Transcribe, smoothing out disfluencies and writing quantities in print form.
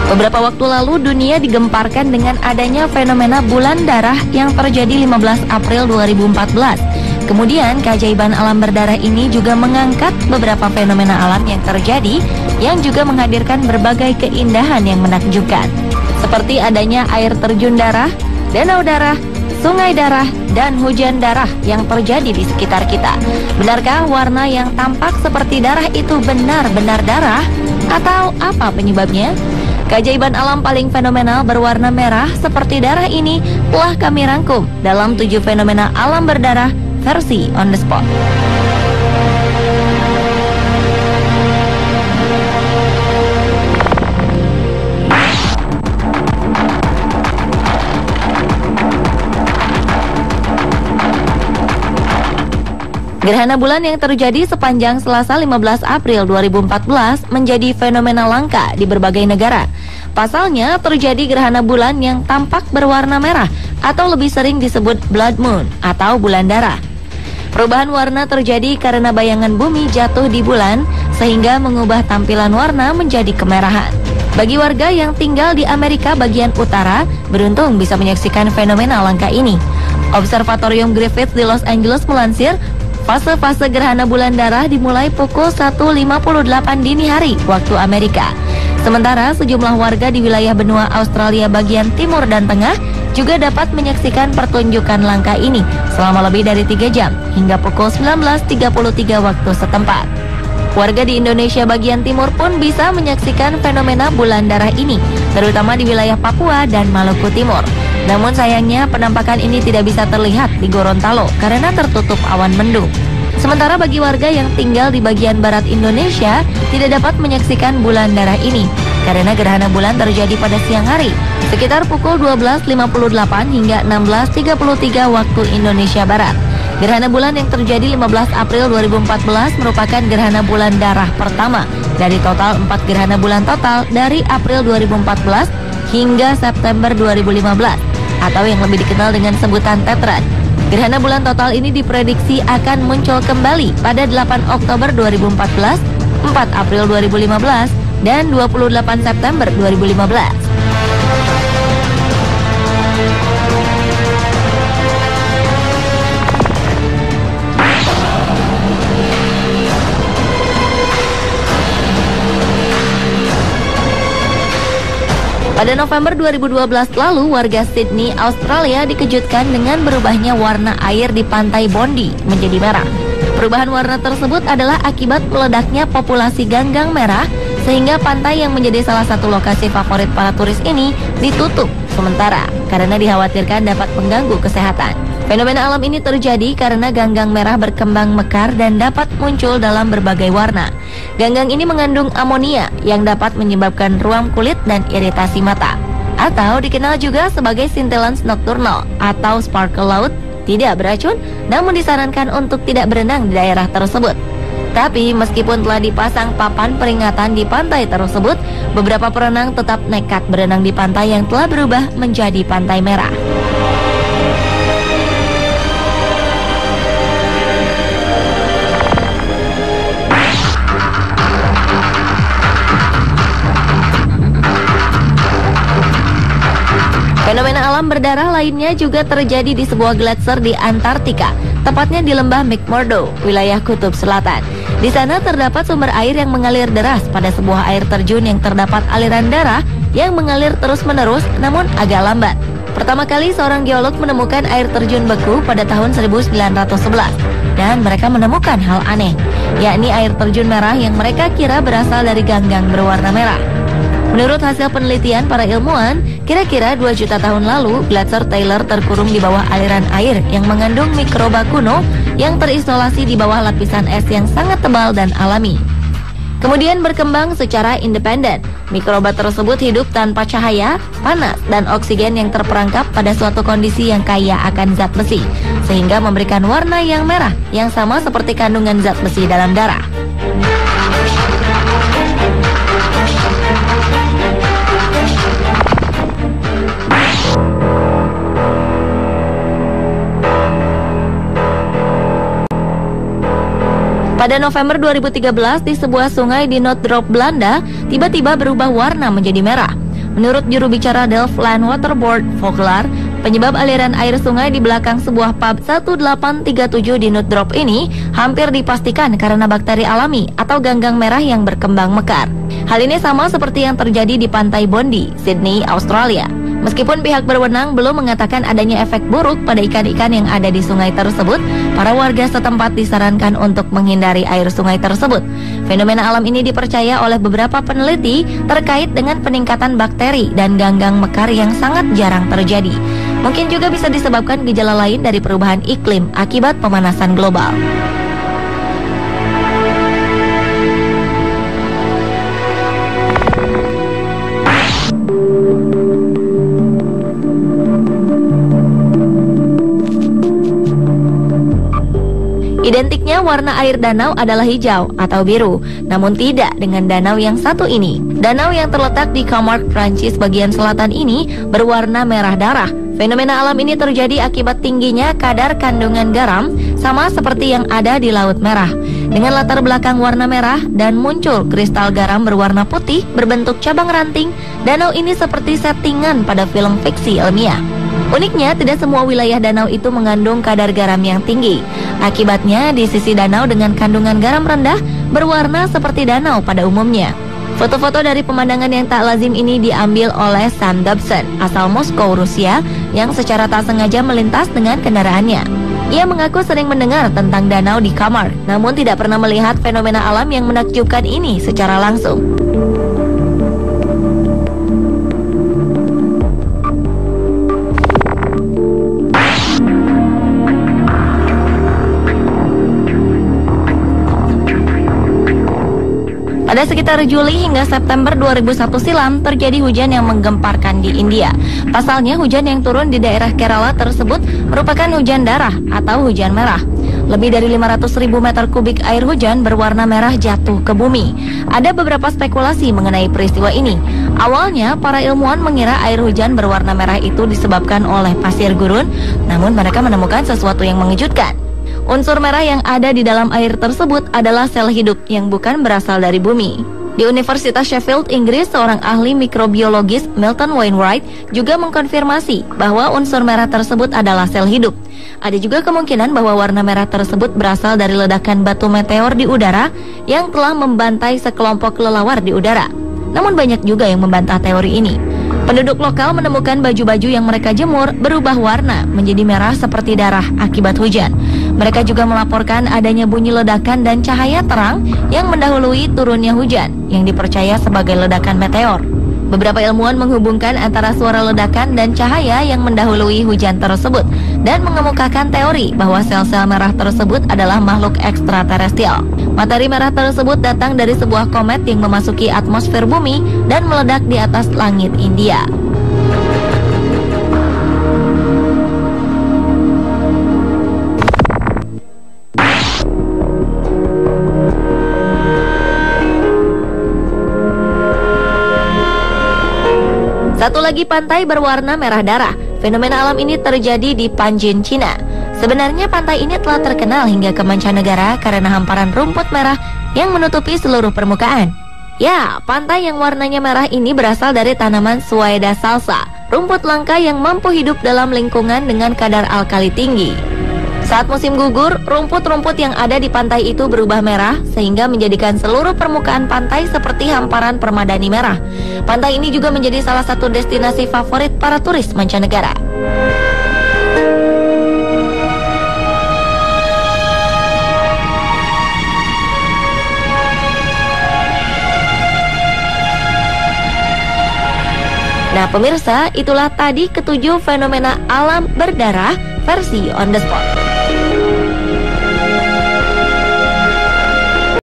Beberapa waktu lalu dunia digemparkan dengan adanya fenomena bulan darah yang terjadi 15 April 2014. Kemudian keajaiban alam berdarah ini juga mengangkat beberapa fenomena alam yang terjadi yang juga menghadirkan berbagai keindahan yang menakjubkan. Seperti adanya air terjun darah, danau darah, sungai darah, dan hujan darah yang terjadi di sekitar kita. Benarkah warna yang tampak seperti darah itu benar-benar darah? Atau apa penyebabnya? Keajaiban alam paling fenomenal berwarna merah seperti darah ini telah kami rangkum dalam 7 fenomena alam berdarah versi On The Spot. Gerhana bulan yang terjadi sepanjang Selasa 15 April 2014 menjadi fenomena langka di berbagai negara. Pasalnya terjadi gerhana bulan yang tampak berwarna merah atau lebih sering disebut blood moon atau bulan darah. Perubahan warna terjadi karena bayangan bumi jatuh di bulan sehingga mengubah tampilan warna menjadi kemerahan. Bagi warga yang tinggal di Amerika bagian utara, beruntung bisa menyaksikan fenomena langka ini. Observatorium Griffith di Los Angeles melansir, fase-fase gerhana bulan darah dimulai pukul 1.58 dini hari waktu Amerika. Sementara sejumlah warga di wilayah benua Australia bagian timur dan tengah juga dapat menyaksikan pertunjukan langka ini selama lebih dari 3 jam hingga pukul 19.33 waktu setempat. Warga di Indonesia bagian timur pun bisa menyaksikan fenomena bulan darah ini, terutama di wilayah Papua dan Maluku Timur. Namun sayangnya penampakan ini tidak bisa terlihat di Gorontalo karena tertutup awan mendung. Sementara bagi warga yang tinggal di bagian barat Indonesia tidak dapat menyaksikan bulan darah ini karena gerhana bulan terjadi pada siang hari sekitar pukul 12.58 hingga 16.33 waktu Indonesia Barat. Gerhana bulan yang terjadi 15 April 2014 merupakan gerhana bulan darah pertama dari total 4 gerhana bulan total dari April 2014 hingga September 2015 atau yang lebih dikenal dengan sebutan tetrad. Gerhana bulan total ini diprediksi akan muncul kembali pada 8 Oktober 2014, 4 April 2015, dan 28 September 2015. Pada November 2012 lalu, warga Sydney, Australia dikejutkan dengan berubahnya warna air di pantai Bondi menjadi merah. Perubahan warna tersebut adalah akibat meledaknya populasi ganggang merah sehingga pantai yang menjadi salah satu lokasi favorit para turis ini ditutup sementara karena dikhawatirkan dapat mengganggu kesehatan. Fenomena alam ini terjadi karena ganggang merah berkembang mekar dan dapat muncul dalam berbagai warna. Ganggang ini mengandung amonia yang dapat menyebabkan ruam kulit dan iritasi mata. Atau dikenal juga sebagai scintillance nocturnal atau sparkle laut, tidak beracun, namun disarankan untuk tidak berenang di daerah tersebut. Tapi meskipun telah dipasang papan peringatan di pantai tersebut, beberapa perenang tetap nekat berenang di pantai yang telah berubah menjadi pantai merah. Fenomena alam berdarah lainnya juga terjadi di sebuah gletser di Antartika, tepatnya di lembah McMurdo, wilayah Kutub Selatan. Di sana terdapat sumber air yang mengalir deras pada sebuah air terjun yang terdapat aliran darah yang mengalir terus-menerus namun agak lambat. Pertama kali seorang geolog menemukan air terjun beku pada tahun 1911 dan mereka menemukan hal aneh, yakni air terjun merah yang mereka kira berasal dari ganggang berwarna merah. Menurut hasil penelitian para ilmuwan, kira-kira 2 juta tahun lalu, gletser Taylor terkurung di bawah aliran air yang mengandung mikroba kuno yang terisolasi di bawah lapisan es yang sangat tebal dan alami. Kemudian berkembang secara independen. Mikroba tersebut hidup tanpa cahaya, panas, dan oksigen yang terperangkap pada suatu kondisi yang kaya akan zat besi, sehingga memberikan warna yang merah yang sama seperti kandungan zat besi dalam darah. Pada November 2013, di sebuah sungai di Noordrop, Belanda, tiba-tiba berubah warna menjadi merah. Menurut juru bicara Delft Land Water Board, Vogelaar, penyebab aliran air sungai di belakang sebuah pub 1837 di Nootdrop ini hampir dipastikan karena bakteri alami atau ganggang merah yang berkembang mekar. Hal ini sama seperti yang terjadi di pantai Bondi, Sydney, Australia. Meskipun pihak berwenang belum mengatakan adanya efek buruk pada ikan-ikan yang ada di sungai tersebut, para warga setempat disarankan untuk menghindari air sungai tersebut. Fenomena alam ini dipercaya oleh beberapa peneliti terkait dengan peningkatan bakteri dan ganggang mekar yang sangat jarang terjadi. Mungkin juga bisa disebabkan gejala lain dari perubahan iklim akibat pemanasan global. Identiknya warna air danau adalah hijau atau biru, namun tidak dengan danau yang satu ini. Danau yang terletak di Camargue, Prancis bagian selatan ini berwarna merah darah. Fenomena alam ini terjadi akibat tingginya kadar kandungan garam, sama seperti yang ada di Laut Merah. Dengan latar belakang warna merah dan muncul kristal garam berwarna putih berbentuk cabang ranting, danau ini seperti settingan pada film fiksi ilmiah. Uniknya, tidak semua wilayah danau itu mengandung kadar garam yang tinggi. Akibatnya, di sisi danau dengan kandungan garam rendah berwarna seperti danau pada umumnya. Foto-foto dari pemandangan yang tak lazim ini diambil oleh Sam Dobson, asal Moskow, Rusia, yang secara tak sengaja melintas dengan kendaraannya. Ia mengaku sering mendengar tentang danau di Camargue, namun tidak pernah melihat fenomena alam yang menakjubkan ini secara langsung. Pada sekitar Juli hingga September 2001 silam terjadi hujan yang menggemparkan di India. Pasalnya hujan yang turun di daerah Kerala tersebut merupakan hujan darah atau hujan merah. Lebih dari 500.000 meter kubik air hujan berwarna merah jatuh ke bumi. Ada beberapa spekulasi mengenai peristiwa ini. Awalnya para ilmuwan mengira air hujan berwarna merah itu disebabkan oleh pasir gurun, namun mereka menemukan sesuatu yang mengejutkan. Unsur merah yang ada di dalam air tersebut adalah sel hidup yang bukan berasal dari bumi. Di Universitas Sheffield, Inggris, seorang ahli mikrobiologis Milton Wainwright juga mengkonfirmasi bahwa unsur merah tersebut adalah sel hidup. Ada juga kemungkinan bahwa warna merah tersebut berasal dari ledakan batu meteor di udara yang telah membantai sekelompok kelelawar di udara. Namun banyak juga yang membantah teori ini. Penduduk lokal menemukan baju-baju yang mereka jemur berubah warna menjadi merah seperti darah akibat hujan. Mereka juga melaporkan adanya bunyi ledakan dan cahaya terang yang mendahului turunnya hujan yang dipercaya sebagai ledakan meteor. Beberapa ilmuwan menghubungkan antara suara ledakan dan cahaya yang mendahului hujan tersebut dan mengemukakan teori bahwa sel-sel merah tersebut adalah makhluk ekstraterestrial. Materi merah tersebut datang dari sebuah komet yang memasuki atmosfer bumi dan meledak di atas langit India. Satu lagi pantai berwarna merah darah. Fenomena alam ini terjadi di Panjin, Cina. Sebenarnya pantai ini telah terkenal hingga ke mancanegara karena hamparan rumput merah yang menutupi seluruh permukaan. Ya, pantai yang warnanya merah ini berasal dari tanaman Suaeda salsa, rumput langka yang mampu hidup dalam lingkungan dengan kadar alkali tinggi. Saat musim gugur, rumput-rumput yang ada di pantai itu berubah merah sehingga menjadikan seluruh permukaan pantai seperti hamparan permadani merah. Pantai ini juga menjadi salah satu destinasi favorit para turis mancanegara. Nah pemirsa, itulah tadi ketujuh fenomena alam berdarah versi On The Spot.